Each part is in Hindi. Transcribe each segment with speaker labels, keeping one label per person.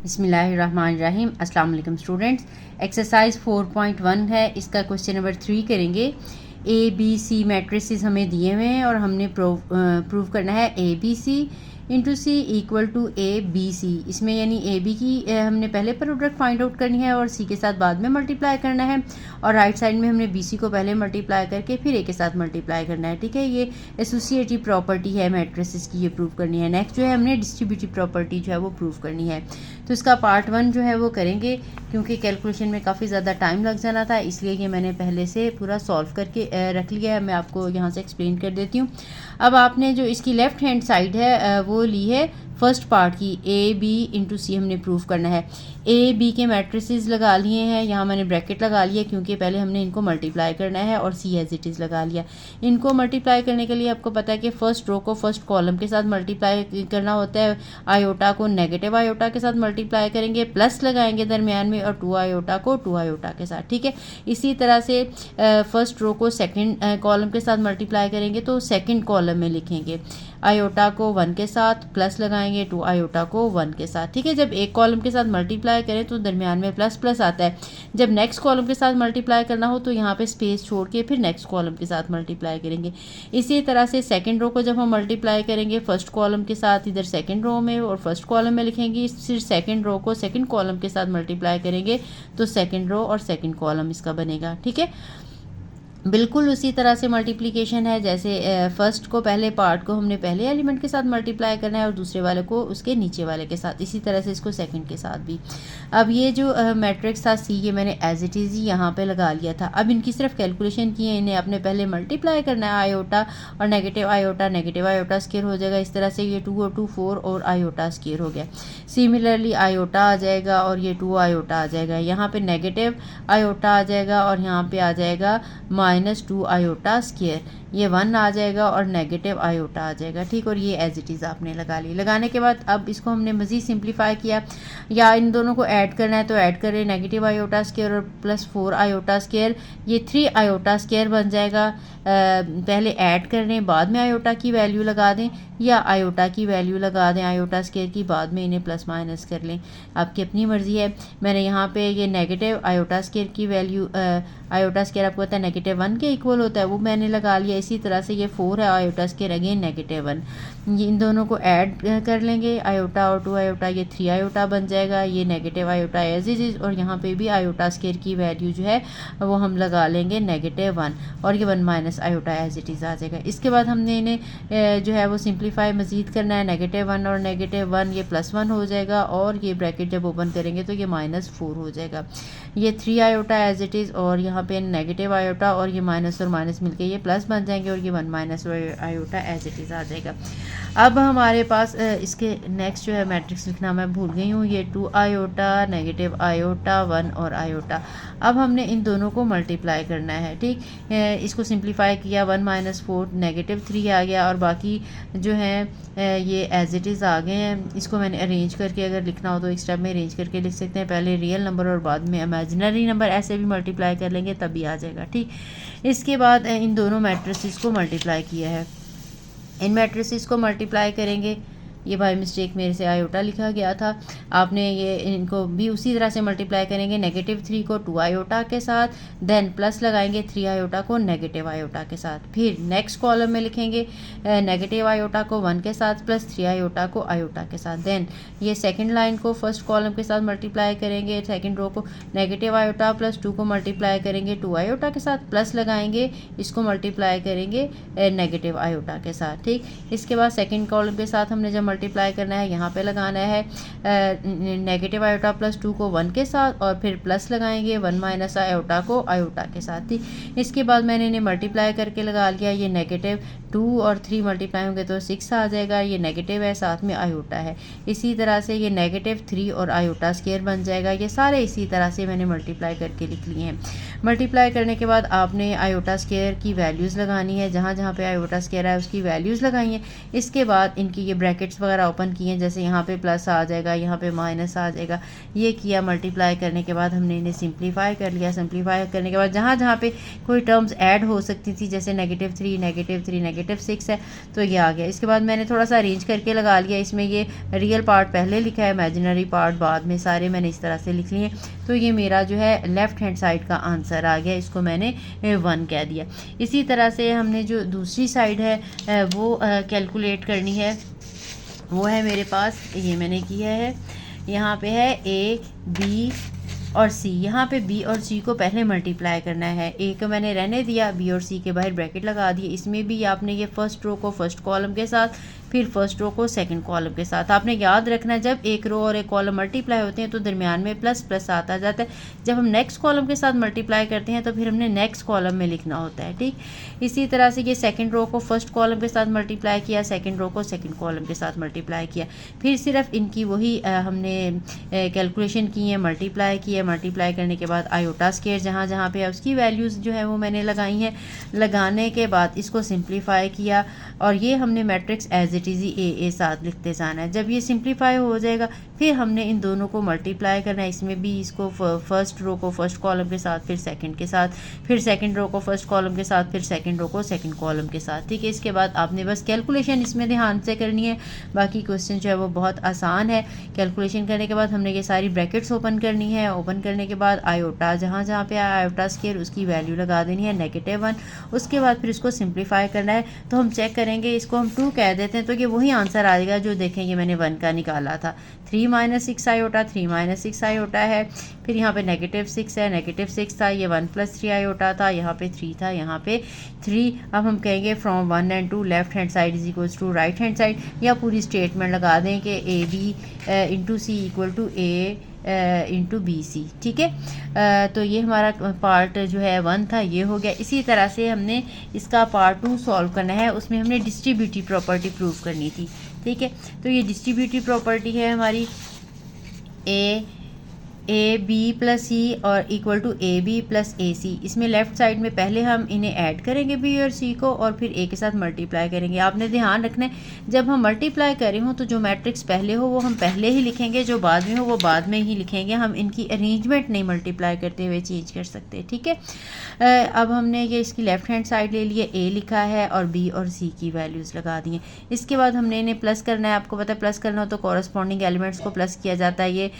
Speaker 1: बिस्मिल्लाहिर्रहमानिर्रहीम। अस्सलाम वालेकुम स्टूडेंट्स। एक्सरसाइज 4.1 है, इसका क्वेश्चन नंबर 3 करेंगे। ए बी सी मैट्रिसेस हमें दिए हुए हैं और हमने प्रूव करना है A B C into C equal to A B C. इसमें यानी ए बी की हमने पहले प्रोडक्ट फाइंड आउट करनी है और सी के साथ बाद में मल्टीप्लाई करना है, और राइट साइड में हमने बी सी को पहले मल्टीप्लाई करके फिर ए के साथ मल्टीप्लाई करना है। ठीक है, ये एसोसिएटिव प्रॉपर्टी है मैट्रिसेस की, ये प्रूव करनी है। नेक्स्ट जो है हमने डिस्ट्रीब्यूटिव प्रॉपर्टी जो है वो प्रूव करनी है। तो इसका पार्ट 1 जो है वो करेंगे, क्योंकि कैलकुलेशन में काफ़ी ज़्यादा टाइम लग जाना था, इसलिए ये मैंने पहले से पूरा सॉल्व करके रख लिया है। मैं आपको यहाँ से एक्सप्लेन कर देती हूँ। अब आपने जो इसकी लेफ़्ट हैंड साइड है वो ली है फर्स्ट पार्ट की, ए बी इंटू सी हमने प्रूव करना है। ए बी के मैट्रिसेस लगा लिए हैं, यहाँ मैंने ब्रैकेट लगा लिया क्योंकि पहले हमने इनको मल्टीप्लाई करना है, और सी एज इट इज़ लगा लिया। इनको मल्टीप्लाई करने के लिए आपको पता है कि फर्स्ट रो को फर्स्ट कॉलम के साथ मल्टीप्लाई करना होता है, आयोटा को नेगेटिव आयोटा के साथ मल्टीप्लाई करेंगे, प्लस लगाएंगे दरमियान में, और टू आयोटा को टू आयोटा के साथ। ठीक है, इसी तरह से फर्स्ट रो को सेकंड कॉलम के साथ मल्टीप्लाई करेंगे तो सेकंड कॉलम में लिखेंगे आयोटा को 1 के साथ, प्लस लगाएंगे टू आयोटा को 1 के साथ। ठीक है, जब एक कॉलम के साथ मल्टीप्लाई करें तो दरमियान में प्लस प्लस आता है। जब नेक्स्ट कॉलम के साथ मल्टीप्लाई करना हो तो यहाँ पे स्पेस छोड़ के फिर नेक्स्ट कॉलम के साथ मल्टीप्लाई करेंगे। इसी तरह से सेकंड रो को जब हम मल्टीप्लाई करेंगे फर्स्ट कॉलम के साथ इधर सेकंड रो में और फर्स्ट कॉलम में लिखेंगे, फिर सेकंड रो को सेकंड कॉलम के साथ मल्टीप्लाई करेंगे तो सेकंड रो और सेकंड कॉलम इसका बनेगा। ठीक है, बिल्कुल उसी तरह से मल्टीप्लिकेशन है, जैसे फर्स्ट को पहले पार्ट को हमने पहले एलिमेंट के साथ मल्टीप्लाई करना है और दूसरे वाले को उसके नीचे वाले के साथ, इसी तरह से इसको सेकंड के साथ भी। अब ये जो मैट्रिक्स था सी, ये मैंने एज इट इज़ ही यहाँ पे लगा लिया था। अब इनकी सिर्फ कैलकुलेशन की है, इन्हें आपने पहले मल्टीप्लाई करना है, आयोटा और नेगेटिव आयोटा स्केयर हो जाएगा। इस तरह से ये 2 और 2 4 और आयोटा स्केयर हो गया। सिमिलरली आयोटा आ जाएगा और ये 2 आयोटा आ जाएगा, यहाँ पे नेगेटिव आयोटा आ जाएगा और यहाँ पे आ जाएगा -2 आयोटा स्केयर, ये 1 आ जाएगा और नेगेटिव आयोटा आ जाएगा। ठीक, और ये एज इट इज़ आपने लगा ली। लगाने के बाद अब इसको हमने मज़ीद सिंप्लीफाई किया, या इन दोनों को ऐड करना है तो ऐड करें, नेगेटिव आयोटा स्केयर और +4 आयोटा स्केयर, ये 3 आयोटा स्केयर बन जाएगा। पहले ऐड कर लें, बाद में आयोटा की वैल्यू लगा दें, या आयोटा की वैल्यू लगा दें आयोटा स्केयर की, बाद में इन्हें प्लस माइनस कर लें, आपकी अपनी मर्ज़ी है। मैंने यहाँ पे ये नेगेटिव आयोटा स्केयर की वैल्यू, आयोटा स्केयर आपको पता है -1 के इक्वल होता है, वो मैंने लगा लिया। इसी तरह से ये 4 है आयोटा स्केयर अगेन -1, ये इन दोनों को ऐड कर लेंगे, आयोटा और 2 आयोटा, ये 3 आयोटा बन जाएगा, ये negative iota as it is, और यहाँ पे भी आयोटा स्केयर की वैल्यू जो है वो हम लगा लेंगे -1, और ये 1 minus iota as it is आ जाएगा। इसके बाद हमने इन्हें जो है वो सिंप्लीफाई मज़ीद करना है, -1 और -1 ये +1 हो जाएगा, और ये ब्रैकेट जब ओपन करेंगे तो ये -4 हो जाएगा। ये 3 आयोटा एज इट इज़, और यहाँ पे नेगेटिव आयोटा और ये माइनस और माइनस मिलके ये प्लस बन जाएंगे, और ये 1 minus iota as it is आ जाएगा। अब हमारे पास इसके नेक्स्ट जो है मैट्रिक्स लिखना मैं भूल गई हूँ, ये 2 आयोटा, नेगेटिव आयोटा, 1 और आयोटा। अब हमने इन दोनों को मल्टीप्लाई करना है। ठीक, इसको सिंप्लीफाई किया, 1 - 4 -3 आ गया, और बाकी जो है ये एज इट इज़ आ गए हैं। इसको मैंने अरेंज करके अगर लिखना हो तो एक स्टेप में अरेंज करके लिख सकते हैं, पहले रियल नंबर और बाद में इमेजिनरी नंबर, ऐसे भी मल्टीप्लाई कर लेंगे तभी आ जाएगा। ठीक, इसके बाद इन दोनों मैट्रिसेस को मल्टीप्लाई किया है, इन मैट्रिसेस को मल्टीप्लाई करेंगे। ये बाय मिस्टेक मेरे से आयोटा लिखा गया था, आपने ये इनको भी उसी तरह से मल्टीप्लाई करेंगे, -3 को 2 आयोटा के साथ, देन प्लस लगाएंगे 3 आयोटा को नेगेटिव आयोटा के साथ, फिर नेक्स्ट कॉलम में लिखेंगे नेगेटिव आयोटा को 1 के साथ प्लस 3 आयोटा को आयोटा के साथ। देन ये सेकंड लाइन को फर्स्ट कॉलम के साथ मल्टीप्लाई करेंगे, सेकंड रो को नेगेटिव आयोटा +2 को मल्टीप्लाई करेंगे 2 आयोटा के साथ, प्लस लगाएंगे, इसको मल्टीप्लाई करेंगे नेगेटिव आयोटा के साथ। ठीक, इसके बाद सेकंड कॉलम के साथ हमने जब मल्टीप्लाई करना है, यहाँ पे लगाना है नेगेटिव आयोटा +2 को 1 के साथ, और फिर प्लस लगाएंगे 1 माइनस आयोटा को आयोटा के साथ। ही इसके बाद मैंने इन्हें मल्टीप्लाई करके लगा लिया, ये -2 और 3 मल्टीप्लाई होंगे तो 6 आ जाएगा, ये नेगेटिव है साथ में आयोटा है, इसी तरह से ये -3 और आयोटा स्केयर बन जाएगा। ये सारे इसी तरह से मैंने मल्टीप्लाई करके लिख लिए हैं। मल्टीप्लाई करने के बाद आपने आयोटा स्केयर की वैल्यूज़ लगानी है, जहाँ जहाँ पे आयोटा स्केयर है उसकी वैल्यूज़ लगाई हैं। इसके बाद इनकी ये ब्रैकेट्स वगैरह ओपन किए हैं, जैसे यहाँ पे प्लस आ जाएगा, यहाँ पे माइनस आ जाएगा, ये किया। मल्टीप्लाई करने के बाद हमने इन्हें सिंप्लीफाई कर लिया। सिंप्लीफाई करने के बाद जहाँ जहाँ पे कोई टर्म्स ऐड हो सकती थी, जैसे -3 -3 -6 है, तो ये आ गया। इसके बाद मैंने थोड़ा सा अरेंज करके लगा लिया, इसमें ये रियल पार्ट पहले लिखा है, इमेजिनरी पार्ट बाद में, सारे मैंने इस तरह से लिख लिए। तो ये मेरा जो है लेफ़्ट हैंड साइड का आंसर आ गया, इसको मैंने 1 कह दिया। इसी तरह से हमने जो दूसरी साइड है वो कैलकुलेट करनी है, वो है मेरे पास, ये मैंने किया है। यहाँ पे है ए बी और सी, यहाँ पे बी और सी को पहले मल्टीप्लाई करना है। ए को मैंने रहने दिया, बी और सी के बाहर ब्रैकेट लगा दिए। इसमें भी आपने ये फर्स्ट रो को फर्स्ट कॉलम के साथ, फिर फर्स्ट रो को सेकंड कॉलम के साथ। आपने याद रखना है जब एक रो और एक कॉलम मल्टीप्लाई होते हैं तो दरमियान में प्लस प्लस आता जाता है। जब हम नेक्स्ट कॉलम के साथ मल्टीप्लाई करते हैं तो फिर हमने नेक्स्ट कॉलम में लिखना होता है, ठीक। इसी तरह से ये सेकंड रो को फर्स्ट कॉलम के साथ मल्टीप्लाई किया, सेकंड रो को सेकंड कॉलम के साथ मल्टीप्लाई किया, फिर सिर्फ इनकी वही हमने कैलकुलेशन की है, मल्टीप्लाई की है। मल्टीप्लाई करने के बाद आयोटा स्क्वायर जहाँ जहाँ पे है उसकी वैल्यूज़ जो है वो मैंने लगाई हैं। लगाने के बाद इसको सिंप्लीफाई किया और ये हमने matrix as it is A साथ लिखते जाना है। जब ये सिंप्लीफाई हो जाएगा फिर हमने इन दोनों को मल्टीप्लाई करना है। इसमें भी इसको फर्स्ट रो को फर्स्ट कॉलम के साथ, फिर सेकंड के साथ, फिर सेकंड रो को फर्स्ट कॉलम के साथ, फिर सेकंड रो को सेकंड कॉलम के साथ, ठीक है। इसके बाद आपने बस कैलकुलेशन इसमें ध्यान से करनी है, बाकी क्वेश्चन जो है वो बहुत आसान है। कैलकुलेशन करने के बाद हमने ये सारी ब्रैकेट्स ओपन करनी है। ओपन करने के बाद आयोटा जहाँ जहाँ पे आयोटा स्क्वायर उसकी वैल्यू लगा देनी है -1। उसके बाद फिर इसको सिंप्लीफाई करना है। तो हम चेक करेंगे, इसको हम 2 कह देते हैं तो ये वही आंसर आएगा जो देखेंगे मैंने 1 का निकाला था। 3 - 6 आयोटा, 3 - 6 आयोटा है। फिर यहाँ पे -6 है, -6 था, ये 1 + 3 आयोटा था, यहाँ पे 3 था, यहाँ पे 3। अब हम कहेंगे from 1 and 2 left hand side is equals to right hand side, या पूरी स्टेटमेंट लगा दें कि AB × C = A × BC, ठीक है। तो ये हमारा पार्ट जो है 1 था, ये हो गया। इसी तरह से हमने इसका पार्ट 2 सॉल्व करना है, उसमें हमने डिस्ट्रीब्यूटिव प्रॉपर्टी प्रूव करनी थी, ठीक है। तो ये डिस्ट्रीब्यूटिव प्रॉपर्टी है हमारी ए बी + C और = AB + AC। इसमें लेफ़्ट साइड में पहले हम इन्हें ऐड करेंगे B और C को, और फिर A के साथ मल्टीप्लाई करेंगे। आपने ध्यान रखना है जब हम मल्टीप्लाई कर रहे हो तो जो मैट्रिक्स पहले हो वो हम पहले ही लिखेंगे, जो बाद में हो वो बाद में ही लिखेंगे। हम इनकी अरेंजमेंट नहीं मल्टीप्लाई करते हुए चेंज कर सकते, ठीक है। अब हमने ये इसकी लेफ़्ट हैंड साइड ले लिए, A लिखा है और B और C की वैल्यूज़ लगा दी हैं। इसके बाद हमने इन्हें प्लस करना है। आपको पता है प्लस करना हो तो कॉरस्पॉन्डिंग एलिमेंट्स को प्लस किया जाता है। ये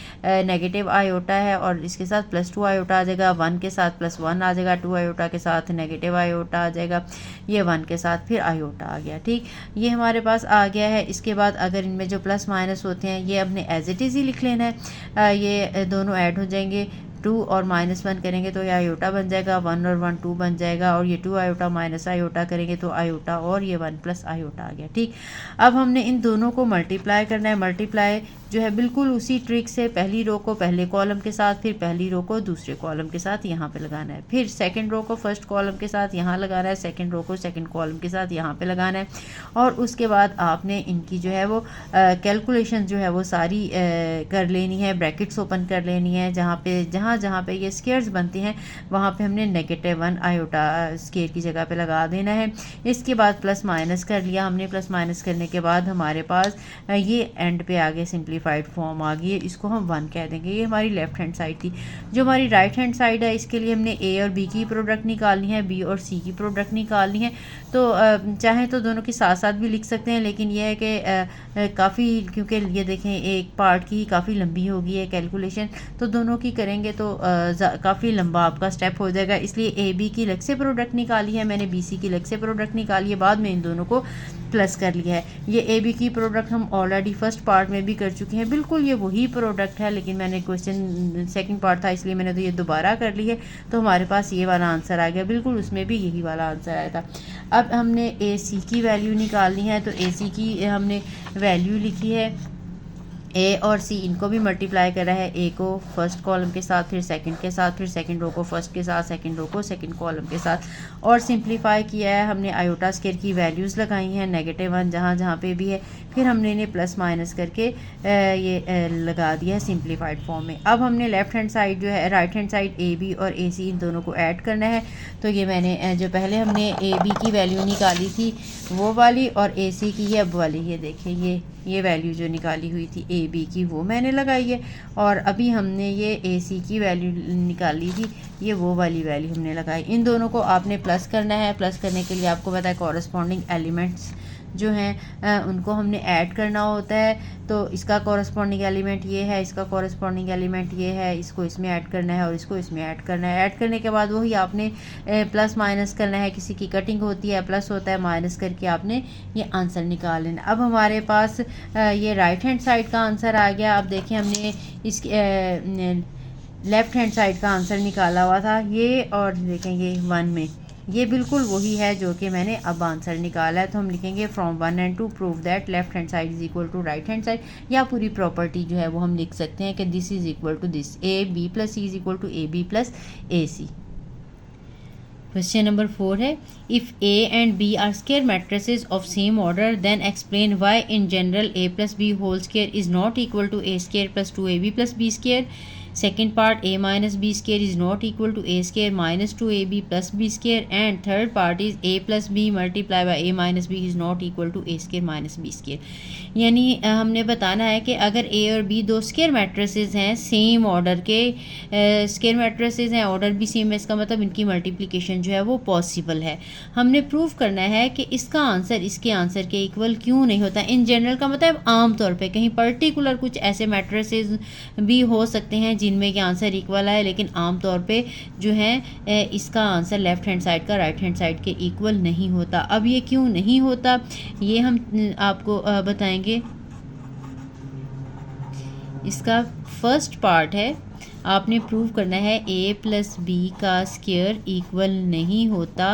Speaker 1: नेगेटिव आयोटा है और इसके साथ +2 आयोटा आ जाएगा, 1 के साथ +1 आ जाएगा, 2 आयोटा के साथ नेगेटिव आयोटा आ जाएगा, ये 1 के साथ फिर आयोटा आ गया, ठीक। ये हमारे पास आ गया है। इसके बाद अगर इनमें जो प्लस माइनस होते हैं ये अपने एज इट इज़ ही लिख लेना है। ये दोनों ऐड हो जाएंगे, 2 और -1 करेंगे तो ये आयोटा बन जाएगा, 1 और 1 2 बन जाएगा, और ये 2 आयोटा माइनस आयोटा करेंगे तो आयोटा, और ये 1 + आयोटा आ गया, ठीक। अब हमने इन दोनों को मल्टीप्लाई करना है। मल्टीप्लाई जो है बिल्कुल उसी ट्रिक से, पहली रो को पहले कॉलम के साथ, फिर पहली रो को दूसरे कॉलम के साथ यहाँ पे लगाना है, फिर सेकंड रो को फर्स्ट कॉलम के साथ यहाँ लगाना है, सेकंड रो को सेकंड कॉलम के साथ यहाँ पे लगाना है, और उसके बाद आपने इनकी जो है वो कैलकुलेशन जो है वो सारी कर लेनी है, ब्रैकेट्स ओपन कर लेनी है। जहाँ पे ये स्क्वायर्स बनते हैं वहाँ पे हमने -1 आयोटा स्क्वायर की जगह पे लगा देना है। इसके बाद प्लस माइनस कर लिया हमने। प्लस माइनस करने के बाद हमारे पास ये एंड पे आगे सिंप्लीफाइड फॉर्म आ गई है, इसको हम 1 कह देंगे। ये हमारी लेफ्ट हैंड साइड थी। जो हमारी राइट हैंड साइड है इसके लिए हमने A और B की प्रोडक्ट निकालनी है, B और C की प्रोडक्ट निकालनी है। तो चाहे तो दोनों के साथ साथ भी लिख सकते हैं, लेकिन यह है कि काफ़ी, क्योंकि ये देखें एक पार्ट की काफ़ी लंबी होगी है कैलकुलेशन, तो दोनों की करेंगे तो काफ़ी लंबा आपका स्टेप हो जाएगा। इसलिए AB की अलग से प्रोडक्ट निकाली है मैंने, BC की अलग से प्रोडक्ट निकाली है, बाद में इन दोनों को प्लस कर लिया है। ये AB की प्रोडक्ट हम ऑलरेडी फर्स्ट पार्ट में भी कर चुके हैं, बिल्कुल ये वही प्रोडक्ट है, लेकिन मैंने क्वेश्चन सेकंड पार्ट था इसलिए मैंने तो ये दोबारा कर ली है। तो हमारे पास ये वाला आंसर आ गया, बिल्कुल उसमें भी यही वाला आंसर आया था। अब हमने AC की वैल्यू निकालनी है, तो AC की हमने वैल्यू लिखी है। A और C इनको भी मल्टीप्लाई करा है, A को फर्स्ट कॉलम के साथ, फिर सेकंड के साथ, फिर सेकंड रो को फर्स्ट के साथ, सेकंड रो को सेकंड कॉलम के साथ, और सिंप्लीफाई किया है। हमने आयोटा स्क्वायर की वैल्यूज़ लगाई हैं, -1 जहाँ जहाँ पे भी है, फिर हमने इन्हें प्लस माइनस करके ये लगा दिया है सिंप्लीफाइड फॉर्म में। अब हमने लेफ्ट हैंड साइड जो है, राइट हैंड साइड AB और AC इन दोनों को ऐड करना है। तो ये मैंने जो पहले हमने AB की वैल्यू निकाली थी वो वाली, और AC की है अब वाली, ये देखिए ये वैल्यू जो निकाली हुई थी ए बी की वो मैंने लगाई है, और अभी हमने ये ए सी की वैल्यू निकाली थी, ये वो वाली वैल्यू हमने लगाई। इन दोनों को आपने प्लस करना है। प्लस करने के लिए आपको पता है कॉरस्पॉन्डिंग एलिमेंट्स जो हैं उनको हमने ऐड करना होता है। तो इसका कॉरस्पॉन्डिंग एलिमेंट ये है, इसका कॉरस्पॉन्डिंग एलिमेंट ये है, इसको इसमें ऐड करना है और इसको इसमें ऐड करना है। ऐड करने के बाद वही आपने प्लस माइनस करना है, किसी की कटिंग होती है प्लस होता है, माइनस करके आपने ये आंसर निकाल लेना। अब हमारे पास ये राइट हैंड साइड का आंसर आ गया। अब देखें हमने इसके लेफ़्ट हैंड साइड का आंसर निकाला हुआ था ये, और देखेंगे 1 में ये बिल्कुल वही है जो कि मैंने अब आंसर निकाला है। तो हम लिखेंगे from 1 and 2 prove that left hand side is equal to right hand side, या पूरी प्रॉपर्टी जो है वो हम लिख सकते हैं कि this is equal to this, A B plus C is equal to A B plus A C. Question number 4 है, if A and B are square matrices of same order then explain why in general A plus B whole square is not equal to A square plus 2ab plus B square. Second part, a minus b square is not equal to a square minus 2ab plus b square, and third part is a plus b multiplied by a minus b is not equal to a square minus b square। यानी हमने बताना है कि अगर a और b दो स्क्वायर मैट्रिसेस हैं, सेम ऑर्डर के स्क्वायर मैट्रिसेस हैं, ऑर्डर भी सेम है, इसका मतलब इनकी मल्टीप्लिकेशन जो है वो पॉसिबल है। हमने प्रूव करना है कि इसका आंसर इसके आंसर के इक्वल क्यों नहीं होता। इन जनरल का मतलब आम तौर पे, कहीं पर्टिकुलर कुछ ऐसे मैट्रिसेस भी हो सकते हैं जिनमें कि आंसर इक्वल है, लेकिन आम तौर पे जो है इसका आंसर लेफ्ट हैंड साइड का राइट हैंड साइड के इक्वल नहीं होता। अब ये क्यों नहीं होता ये हम आपको बताएंगे। इसका फर्स्ट पार्ट है, आपने प्रूव करना है ए प्लस बी का स्क्वायर इक्वल नहीं होता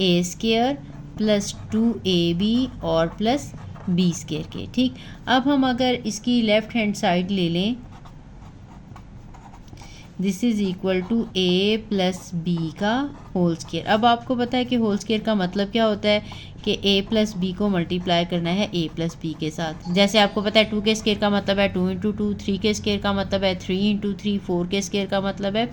Speaker 1: ए स्क्वायर प्लस 2ab और प्लस बी स्क्वायर के। ठीक, अब हम अगर इसकी लेफ्ट हैंड साइड ले लें, this is equal to A plus B का होल स्क्वायर। अब आपको पता है कि होल स्क्वायर का मतलब क्या होता है कि ए प्लस बी को मल्टीप्लाई करना है ए प्लस बी के साथ। जैसे आपको पता है 2 के स्क्वायर का मतलब है 2 इंटू 2, 3 के स्क्वायर का मतलब है 3 इंटू 3, 4 के स्क्वायर का मतलब है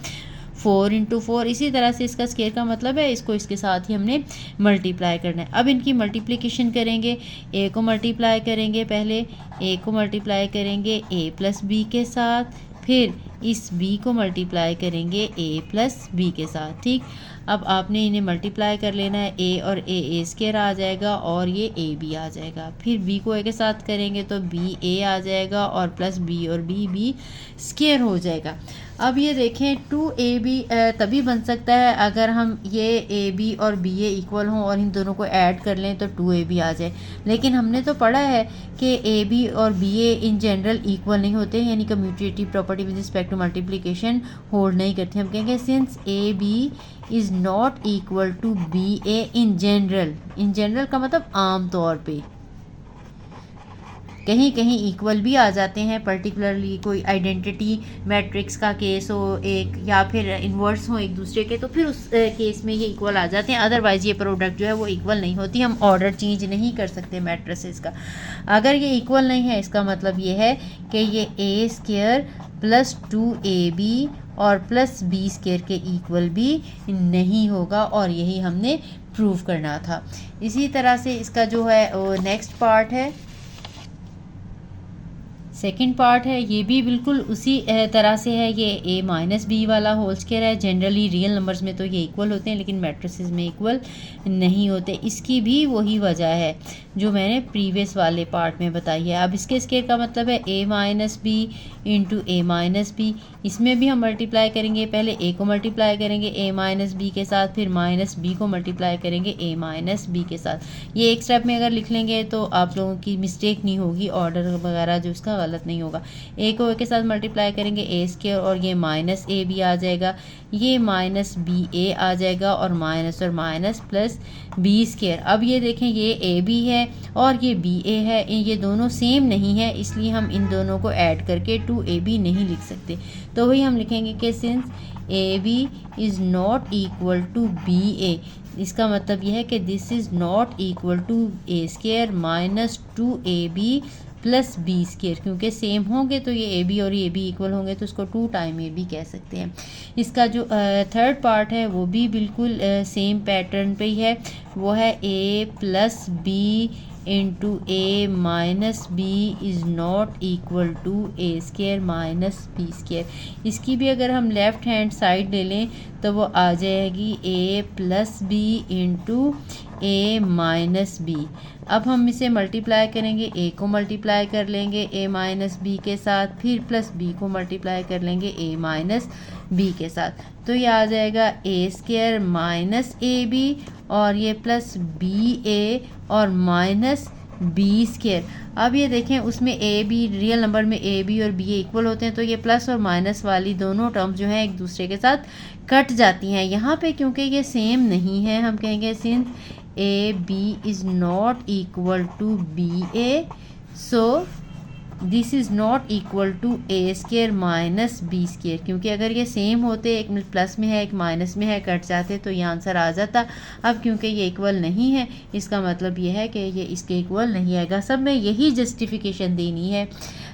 Speaker 1: 4 इंटू 4। इसी तरह से इसका स्क्वायर का मतलब है इसको इसके साथ ही हमने मल्टीप्लाई करना है। अब इनकी मल्टीप्लिकेशन करेंगे, ए को मल्टीप्लाई करेंगे, पहले ए को मल्टीप्लाई करेंगे ए प्लस बी के साथ, फिर इस b को मल्टीप्लाई करेंगे a प्लस बी के साथ। ठीक, अब आपने इन्हें मल्टीप्लाई कर लेना है, a और a स्क्वायर आ जाएगा और ये a b आ जाएगा। फिर b को a के साथ करेंगे तो b a आ जाएगा और प्लस b और b स्क्वायर हो जाएगा। अब ये देखें 2ab तभी बन सकता है अगर हम ये ab और ba इक्वल हों और इन दोनों को ऐड कर लें तो 2ab आ जाए। लेकिन हमने तो पढ़ा है कि ab और ba इन जनरल इक्वल नहीं होते, यानी commutative property with respect to multiplication hold नहीं करते। हम कहेंगे since ab is not equal to ba in general. In general का मतलब आम तौर पे, कहीं कहीं इक्वल भी आ जाते हैं, पर्टिकुलरली कोई आइडेंटिटी मैट्रिक्स का केस हो एक, या फिर इन्वर्स हो एक दूसरे के, तो फिर उस केस में ये इक्वल आ जाते हैं। अदरवाइज़ ये प्रोडक्ट जो है वो इक्वल नहीं होती, हम ऑर्डर चेंज नहीं कर सकते मैट्रिसेस का। अगर ये इक्वल नहीं है इसका मतलब ये है कि ये ए स्क्वायर प्लस 2ab और प्लस बी स्क्वायर के इक्वल भी नहीं होगा, और यही हमने प्रूव करना था। इसी तरह से इसका जो है नेक्स्ट पार्ट है, सेकंड पार्ट है, ये भी बिल्कुल उसी तरह से है। ये a माइनस बी वाला होल स्क्वायर है। जनरली रियल नंबर्स में तो ये इक्वल होते हैं लेकिन मैट्रिसेस में इक्वल नहीं होते। इसकी भी वही वजह है जो मैंने प्रीवियस वाले पार्ट में बताई है। अब इसके स्क्वायर का मतलब है a minus B into A minus B. इसमें भी हम मल्टीप्लाई करेंगे, पहले a को मल्टीप्लाई करेंगे a माइनस बी के साथ, फिर माइनस b को मल्टीप्लाई करेंगे a माइनस बी के साथ। ये एक स्टेप में अगर लिख लेंगे तो आप लोगों की मिस्टेक नहीं होगी, ऑर्डर वगैरह जो इसका गलत नहीं होगा। a को a के साथ मल्टीप्लाई करेंगे a स्क्वायर और ये माइनस ए बी आ जाएगा, ये माइनस बी ए आ जाएगा और माइनस प्लस बी स्क्वायर। अब ये देखें ये ए बी है और ये बी ए है, ये दोनों सेम नहीं है, इसलिए हम इन दोनों को ऐड करके 2ab नहीं लिख सकते। तो वही हम लिखेंगे कि since ab is not equal to B a, इसका मतलब यह है कि this is not equal to A square minus 2ab plus B square, क्योंकि सेम होंगे तो ये ए बी और ये बी इक्वल होंगे तो इसको 2 टाइम ए बी कह सकते हैं। इसका जो थर्ड पार्ट है वो भी बिल्कुल सेम पैटर्न पे ही है, वो है a plus b into A minus b is not equal to A square minus B square. इसकी भी अगर हम लेफ़्ट हैंड साइड ले लें तो वो आ जाएगी ए प्लस बी इंटू ए माइनस बी। अब हम इसे मल्टीप्लाई करेंगे, ए को मल्टीप्लाई कर लेंगे ए माइनस बी के साथ, फिर प्लस बी को मल्टीप्लाई कर लेंगे ए माइनस बी के साथ, तो ये आ जाएगा ए स्केयर माइनस ए बी और ये प्लस बी ए और माइनस बी स्केयर। अब ये देखें उसमें ए बी, रियल नंबर में ए बी और बी इक्वल होते हैं, तो ये प्लस और माइनस वाली दोनों टर्म्स जो हैं एक दूसरे के साथ कट जाती हैं। यहाँ पे क्योंकि ये सेम नहीं है, हम कहेंगे since A B is not equal to B A, so this is not equal to A square minus B square. क्योंकि अगर ये सेम होते, एक प्लस में है एक माइनस में है, कट जाते तो ये आंसर आ जाता। अब क्योंकि ये इक्वल नहीं है, इसका मतलब ये है कि ये इसके इक्वल नहीं आएगा। सब में यही जस्टिफिकेशन देनी है।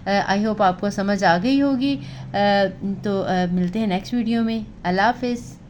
Speaker 1: आई होप आपको समझ आ गई होगी। तो मिलते हैं नेक्स्ट वीडियो में। अल्लाह हाफिज़।